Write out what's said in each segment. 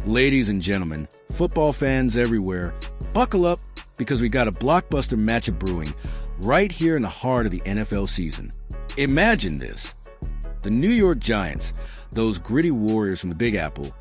Ladies and gentlemen, football fans everywhere, buckle up because we got a blockbuster matchup brewing right here in the heart of the NFL season. Imagine this. The New York Giants, those gritty warriors from the Big Apple,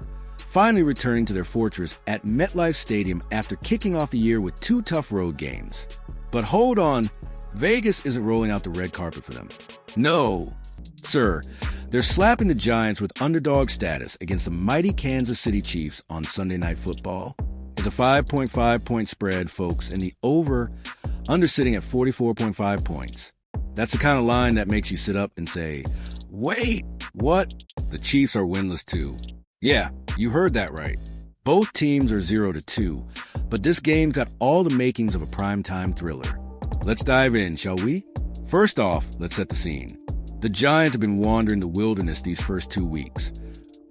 finally returning to their fortress at MetLife Stadium after kicking off the year with 2 tough road games. But hold on, Vegas isn't rolling out the red carpet for them. No, sir. They're slapping the Giants with underdog status against the mighty Kansas City Chiefs on Sunday Night Football. It's a 5.5-point spread, folks, and the over-under sitting at 44.5 points. That's the kind of line that makes you sit up and say, wait, what? The Chiefs are winless too. Yeah, you heard that right. Both teams are 0-2, but this game's got all the makings of a primetime thriller. Let's dive in, shall we? First off, let's set the scene. The Giants have been wandering the wilderness these first 2 weeks.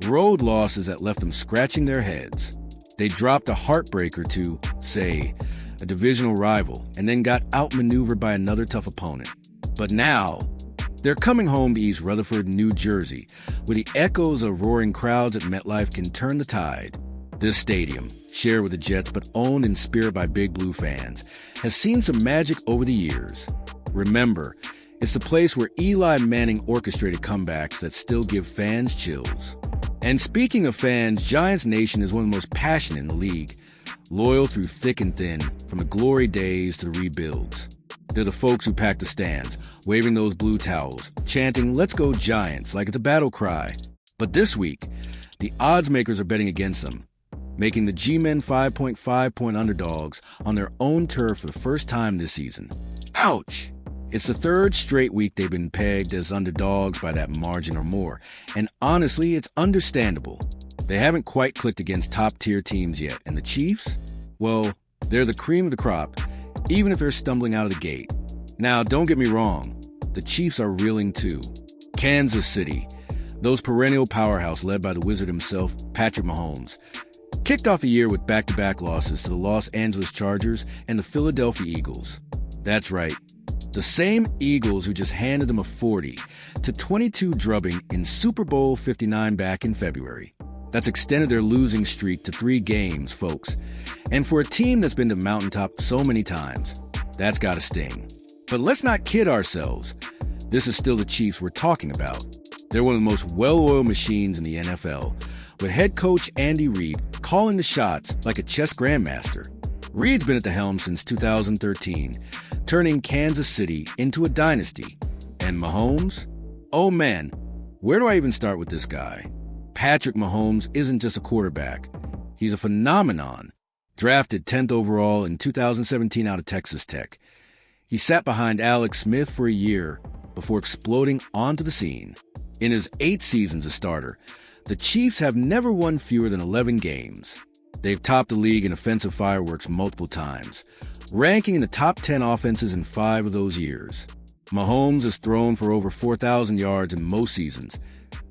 Road losses that left them scratching their heads. They dropped a heartbreaker to, say, a divisional rival, and then got outmaneuvered by another tough opponent. But now, they're coming home to East Rutherford, New Jersey, where the echoes of roaring crowds at MetLife can turn the tide. This stadium, shared with the Jets but owned in spirit by Big Blue fans, has seen some magic over the years. Remember, it's the place where Eli Manning orchestrated comebacks that still give fans chills. And speaking of fans, Giants Nation is one of the most passionate in the league, loyal through thick and thin, from the glory days to the rebuilds. They're the folks who pack the stands, waving those blue towels, chanting, "Let's go Giants," like it's a battle cry. But this week, the odds makers are betting against them, making the G-Men 5.5-point underdogs on their own turf for the first time this season. Ouch! It's the 3rd straight week they've been pegged as underdogs by that margin or more, and honestly, it's understandable. They haven't quite clicked against top-tier teams yet, and the Chiefs? Well, they're the cream of the crop, even if they're stumbling out of the gate. Now, don't get me wrong, the Chiefs are reeling too. Kansas City, those perennial powerhouse led by the wizard himself, Patrick Mahomes, kicked off the year with back-to-back losses to the Los Angeles Chargers and the Philadelphia Eagles. That's right. The same Eagles who just handed them a 40-22 drubbing in Super Bowl 59 back in February. That's extended their losing streak to 3 games, folks. And for a team that's been to mountaintop so many times, that's gotta sting. But let's not kid ourselves. This is still the Chiefs we're talking about. They're one of the most well-oiled machines in the NFL, with head coach Andy Reid calling the shots like a chess grandmaster. Reid's been at the helm since 2013, turning Kansas City into a dynasty. And Mahomes? Oh man, where do I even start with this guy? Patrick Mahomes isn't just a quarterback. He's a phenomenon. Drafted 10th overall in 2017 out of Texas Tech. He sat behind Alex Smith for a year before exploding onto the scene. In his 8 seasons as starter, the Chiefs have never won fewer than 11 games. They've topped the league in offensive fireworks multiple times, ranking in the top 10 offenses in 5 of those years. Mahomes has thrown for over 4,000 yards in most seasons,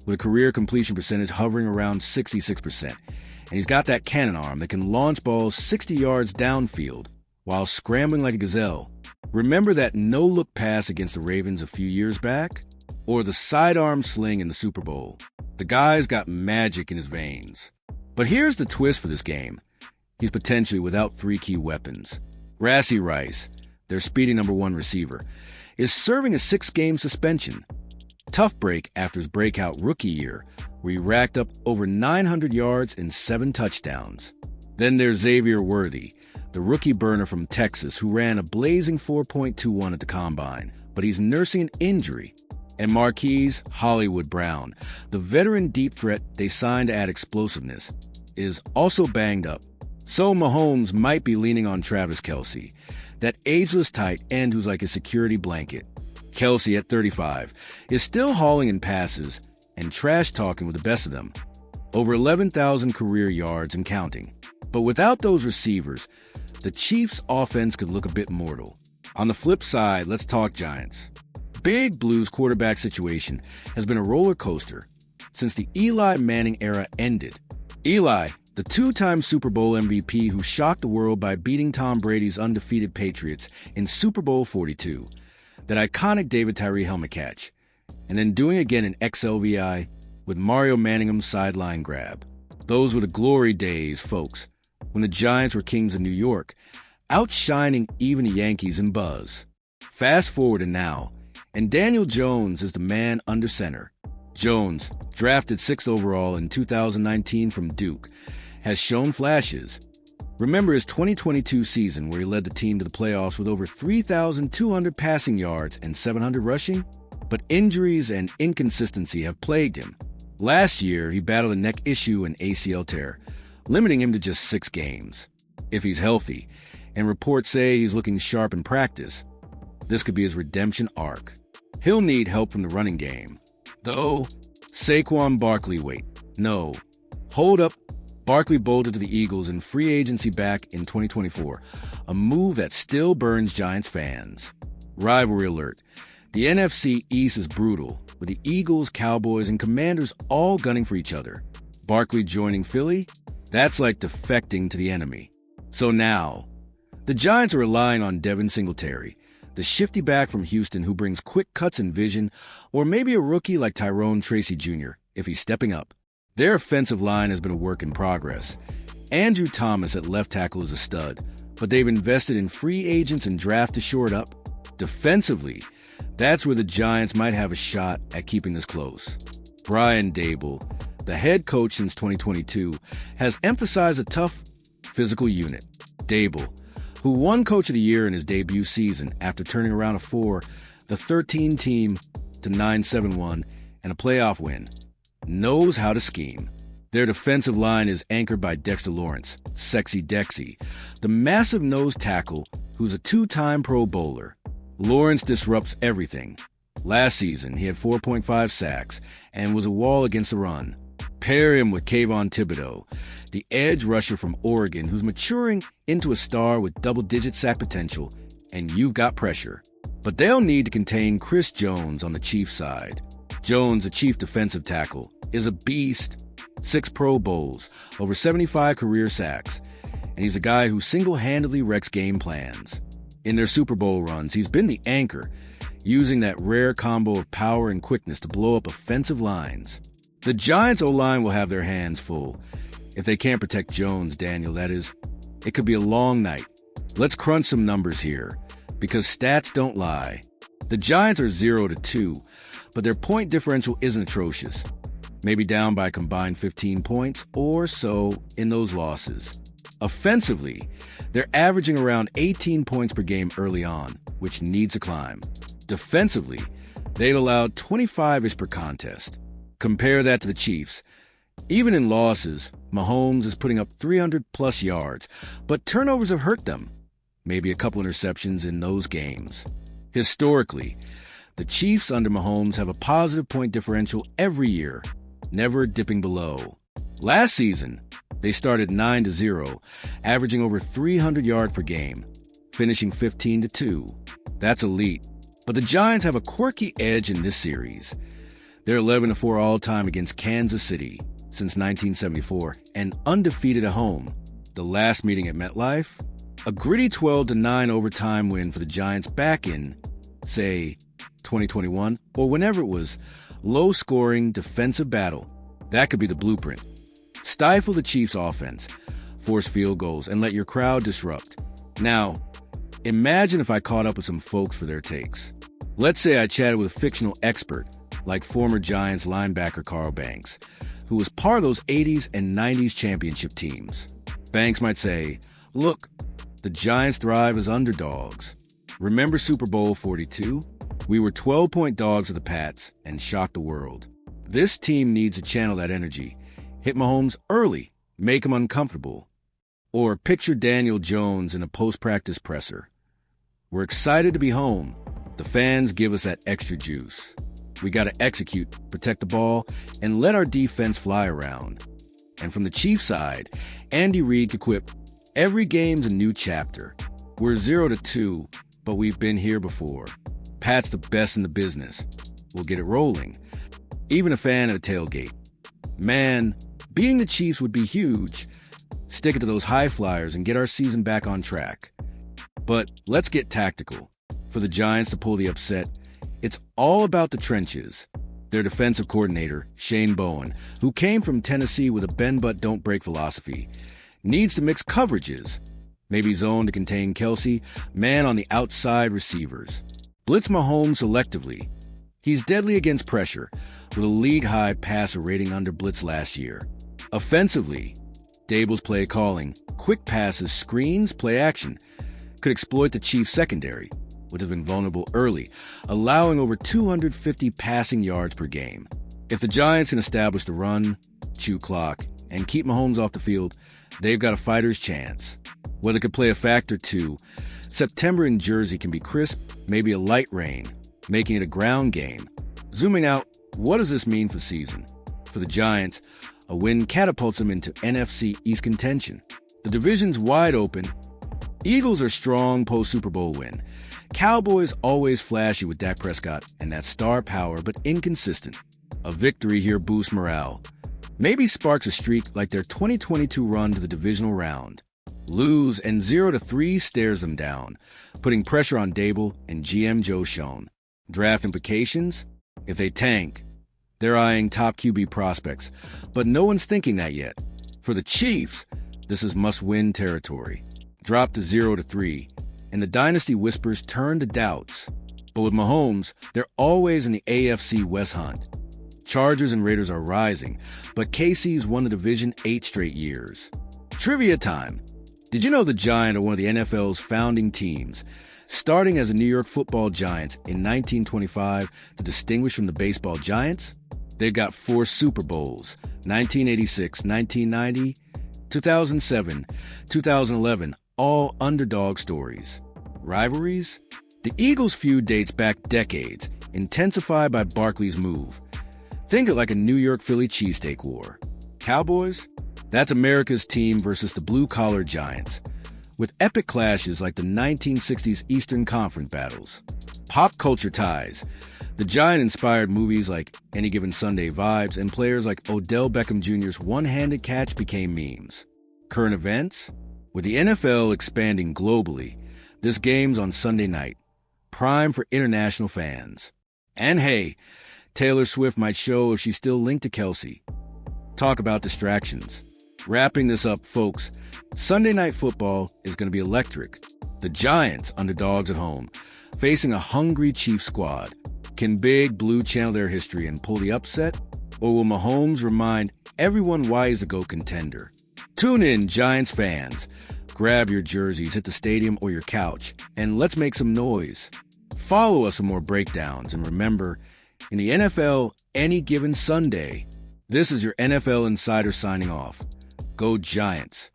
with a career completion percentage hovering around 66%. And he's got that cannon arm that can launch balls 60 yards downfield while scrambling like a gazelle. Remember that no-look pass against the Ravens a few years back? Or the sidearm sling in the Super Bowl? The guy's got magic in his veins. But here's the twist for this game. He's potentially without 3 key weapons. Rashee Rice, their speedy number 1 receiver, is serving a 6-game suspension. Tough break after his breakout rookie year, where he racked up over 900 yards and 7 touchdowns. Then there's Xavier Worthy, the rookie burner from Texas who ran a blazing 4.21 at the Combine, but he's nursing an injury. And Marquise Hollywood Brown, the veteran deep threat they signed to add explosiveness, is also banged up. So Mahomes might be leaning on Travis Kelce, that ageless tight end who's like a security blanket. Kelce, at 35, is still hauling in passes and trash-talking with the best of them. Over 11,000 career yards and counting. But without those receivers, the Chiefs' offense could look a bit mortal. On the flip side, let's talk Giants. Big Blue's quarterback situation has been a roller coaster since the Eli Manning era ended. Eli, the 2-time Super Bowl MVP who shocked the world by beating Tom Brady's undefeated Patriots in Super Bowl 42, that iconic David Tyree helmet catch, and then doing again in XLVI with Mario Manningham's sideline grab. Those were the glory days, folks, when the Giants were kings of New York, outshining even the Yankees in buzz. Fast forward to now, and Daniel Jones is the man under center. Jones, drafted 6th overall in 2019 from Duke, has shown flashes. Remember his 2022 season where he led the team to the playoffs with over 3,200 passing yards and 700 rushing? But injuries and inconsistency have plagued him. Last year, he battled a neck issue and ACL tear, limiting him to just 6 games. If he's healthy, and reports say he's looking sharp in practice, this could be his redemption arc. He'll need help from the running game. Though, Saquon Barkley, wait, no. Hold up, Barkley bolted to the Eagles in free agency back in 2024, a move that still burns Giants fans. Rivalry alert. The NFC East is brutal, with the Eagles, Cowboys, and Commanders all gunning for each other. Barkley joining Philly? That's like defecting to the enemy. So now, the Giants are relying on Devin Singletary, the shifty back from Houston who brings quick cuts and vision, or maybe a rookie like Tyrone Tracy Jr., if he's stepping up. Their offensive line has been a work in progress. Andrew Thomas at left tackle is a stud, but they've invested in free agents and draft to shore it up. Defensively, that's where the Giants might have a shot at keeping this close. Brian Daboll, the head coach since 2022, has emphasized a tough, physical unit. Daboll, who won Coach of the Year in his debut season after turning around the 13 team to 9-7-1 and a playoff win, knows how to scheme. Their defensive line is anchored by Dexter Lawrence, Sexy Dexy, the massive nose tackle who's a 2-time Pro Bowler. Lawrence disrupts everything. Last season, he had 4.5 sacks and was a wall against the run. Pair him with Kayvon Thibodeau, the edge rusher from Oregon who's maturing into a star with double-digit sack potential, and you've got pressure. But they'll need to contain Chris Jones on the Chiefs side. Jones, a chief defensive tackle, is a beast. 6 Pro Bowls, over 75 career sacks, and he's a guy who single-handedly wrecks game plans. In their Super Bowl runs, he's been the anchor, using that rare combo of power and quickness to blow up offensive lines. The Giants' O-line will have their hands full. If they can't protect Jones, Daniel, that is, it could be a long night. Let's crunch some numbers here, because stats don't lie. The Giants are 0-2, but their point differential isn't atrocious. Maybe down by a combined 15 points or so in those losses. Offensively, they're averaging around 18 points per game early on, which needs to climb. Defensively, they've allowed 25-ish per contest. Compare that to the Chiefs. Even in losses, Mahomes is putting up 300-plus yards, but turnovers have hurt them. Maybe a couple interceptions in those games. Historically, the Chiefs under Mahomes have a positive point differential every year, never dipping below. Last season, they started 9-0, averaging over 300 yards per game, finishing 15-2. That's elite. But the Giants have a quirky edge in this series. They're 11-4 all-time against Kansas City since 1974 and undefeated at home. The last meeting at MetLife? A gritty 12-9 overtime win for the Giants back in, say, 2021, or whenever it was, low-scoring defensive battle. That could be the blueprint. Stifle the Chiefs' offense, force field goals, and let your crowd disrupt. Now, imagine if I caught up with some folks for their takes. Let's say I chatted with a fictional expert, like former Giants linebacker Carl Banks, who was part of those 80s and 90s championship teams. Banks might say, look, the Giants thrive as underdogs. Remember Super Bowl 42? We were 12-point dogs of the Pats and shocked the world. This team needs to channel that energy. Hit Mahomes early, make him uncomfortable. Or picture Daniel Jones in a post-practice presser. We're excited to be home. The fans give us that extra juice. We got to execute, protect the ball, and let our defense fly around. And from the Chiefs side, Andy Reid could quip, every game's a new chapter. We're 0-2, but we've been here before. Pat's the best in the business. We'll get it rolling. Even a fan at a tailgate. Man, beating the Chiefs would be huge. Stick it to those high flyers and get our season back on track. But let's get tactical. For the Giants to pull the upset, it's all about the trenches. Their defensive coordinator, Shane Bowen, who came from Tennessee with a bend-but-don't-break philosophy, needs to mix coverages. Maybe zone to contain Kelsey, man on the outside receivers. Blitz Mahomes selectively. He's deadly against pressure, with a league-high passer rating under blitz last year. Offensively, Dable's play calling, quick passes, screens, play action, could exploit the Chiefs' secondary, which have been vulnerable early, allowing over 250 passing yards per game. If the Giants can establish the run, chew clock, and keep Mahomes off the field, they've got a fighter's chance. Weather could play a factor too. September in Jersey can be crisp, maybe a light rain, making it a ground game. Zooming out, what does this mean for the season? For the Giants, a win catapults them into NFC East contention. The division's wide open. Eagles are strong post-Super Bowl win. Cowboys always flashy with Dak Prescott and that star power, but inconsistent. A victory here boosts morale. Maybe sparks a streak like their 2022 run to the divisional round. Lose and 0-3 stares them down, putting pressure on Dable and GM Joe Schoen. Draft implications? If they tank, they're eyeing top QB prospects, but no one's thinking that yet. For the Chiefs, this is must-win territory. Drop to 0-3, and the dynasty whispers turn to doubts. But with Mahomes, they're always in the AFC West hunt. Chargers and Raiders are rising, but KC's won the division 8 straight years. Trivia time. Did you know the Giants are one of the NFL's founding teams, starting as the New York Football Giants in 1925 to distinguish from the baseball Giants? They've got 4 Super Bowls, 1986, 1990, 2007, 2011, all underdog stories. Rivalries? The Eagles' feud dates back decades, intensified by Barkley's move. Think of it like a New York-Philly cheesesteak war. Cowboys? That's America's team versus the blue-collar Giants, with epic clashes like the 1960s Eastern Conference battles. Pop culture ties. The Giant-inspired movies like Any Given Sunday vibes and players like Odell Beckham Jr.'s one-handed catch became memes. Current events? With the NFL expanding globally, this game's on Sunday night, prime for international fans. And hey, Taylor Swift might show if she's still linked to Kelsey. Talk about distractions. Wrapping this up, folks, Sunday Night Football is going to be electric. The Giants, underdogs at home, facing a hungry Chiefs squad. Can Big Blue channel their history and pull the upset? Or will Mahomes remind everyone why he's a GOAT contender? Tune in, Giants fans. Grab your jerseys, hit the stadium or your couch, and let's make some noise. Follow us for more breakdowns, and remember, in the NFL, any given Sunday, this is your NFL Insider signing off. Go Giants.